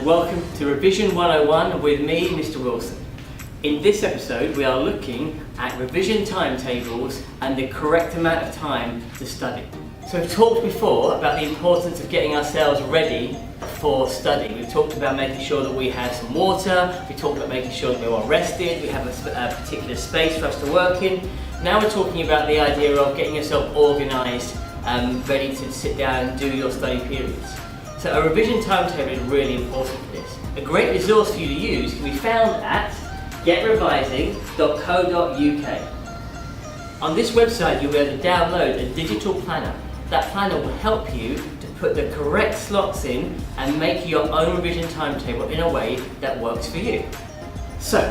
and welcome to Revision 101 with me, Mr. Wilson. In this episode we are looking at revision timetables and the correct amount of time to study. So we've talked before about the importance of getting ourselves ready for study. We've talked about making sure that we have some water, we talked about making sure that we're well rested, we have a particular space for us to work in. Now we're talking about the idea of getting yourself organised and ready to sit down and do your study periods. So a revision timetable is really important for this. A great resource for you to use can be found at getrevising.co.uk. On this website you'll be able to download a digital planner. That planner will help you to put the correct slots in and make your own revision timetable in a way that works for you. So,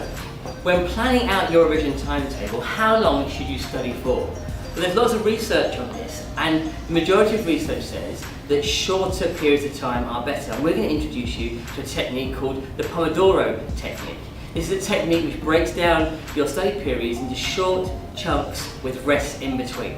when planning out your revision timetable, how long should you study for? Well, there's lots of research on this, and the majority of research says that shorter periods of time are better. And we're going to introduce you to a technique called the Pomodoro technique. This is a technique which breaks down your study periods into short chunks with rest in between.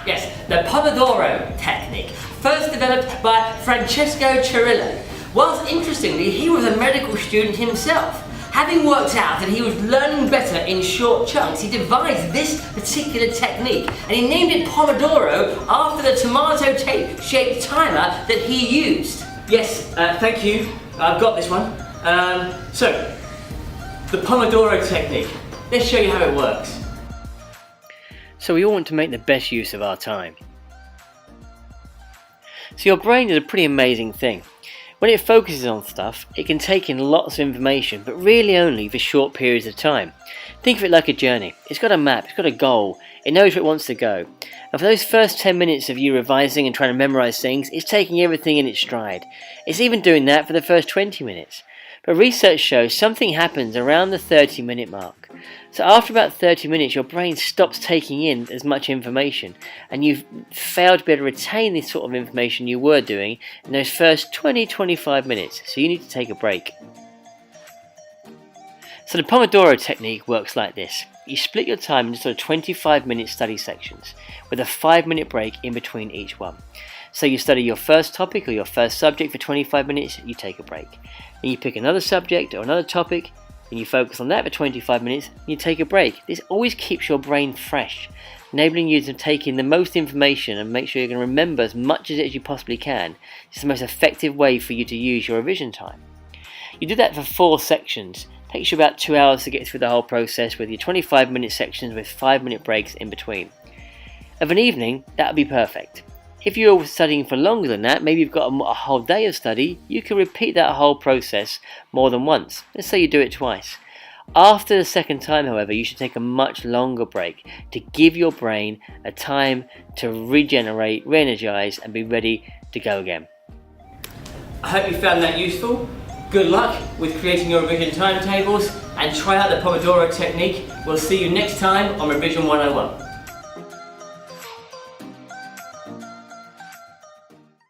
Yes, the Pomodoro technique, first developed by Francesco Cirillo. Whilst interestingly, he was a medical student himself. Having worked out that he was learning better in short chunks, he devised this particular technique and he named it Pomodoro after the tomato-shaped timer that he used. Yes, thank you, I've got this one. So, the Pomodoro technique. Let's show you how it works. So we all want to make the best use of our time. So your brain is a pretty amazing thing. When it focuses on stuff, it can take in lots of information, but really only for short periods of time. Think of it like a journey. It's got a map, it's got a goal, it knows where it wants to go. And for those first 10 minutes of you revising and trying to memorize things, it's taking everything in its stride. It's even doing that for the first 20 minutes. But research shows something happens around the 30-minute mark. So after about 30 minutes, your brain stops taking in as much information and you've failed to be able to retain this sort of information you were doing in those first 20-25 minutes. So you need to take a break. So the Pomodoro technique works like this. You split your time into sort of 25-minute study sections with a 5-minute break in between each one. So you study your first topic or your first subject for 25 minutes, you take a break. Then you pick another subject or another topic, and you focus on that for 25 minutes, and you take a break. This always keeps your brain fresh, enabling you to take in the most information and make sure you're going to remember as much of it as you possibly can. It's the most effective way for you to use your revision time. You do that for 4 sections. It takes you about 2 hours to get through the whole process with your 25-minute sections with 5-minute breaks in between. Of an evening, that would be perfect. If you're studying for longer than that, maybe you've got a whole day of study, you can repeat that whole process more than once. Let's say you do it twice. After the second time, however, you should take a much longer break to give your brain a time to regenerate, re-energize, and be ready to go again. I hope you found that useful. Good luck with creating your revision timetables and try out the Pomodoro technique. We'll see you next time on Revision 101.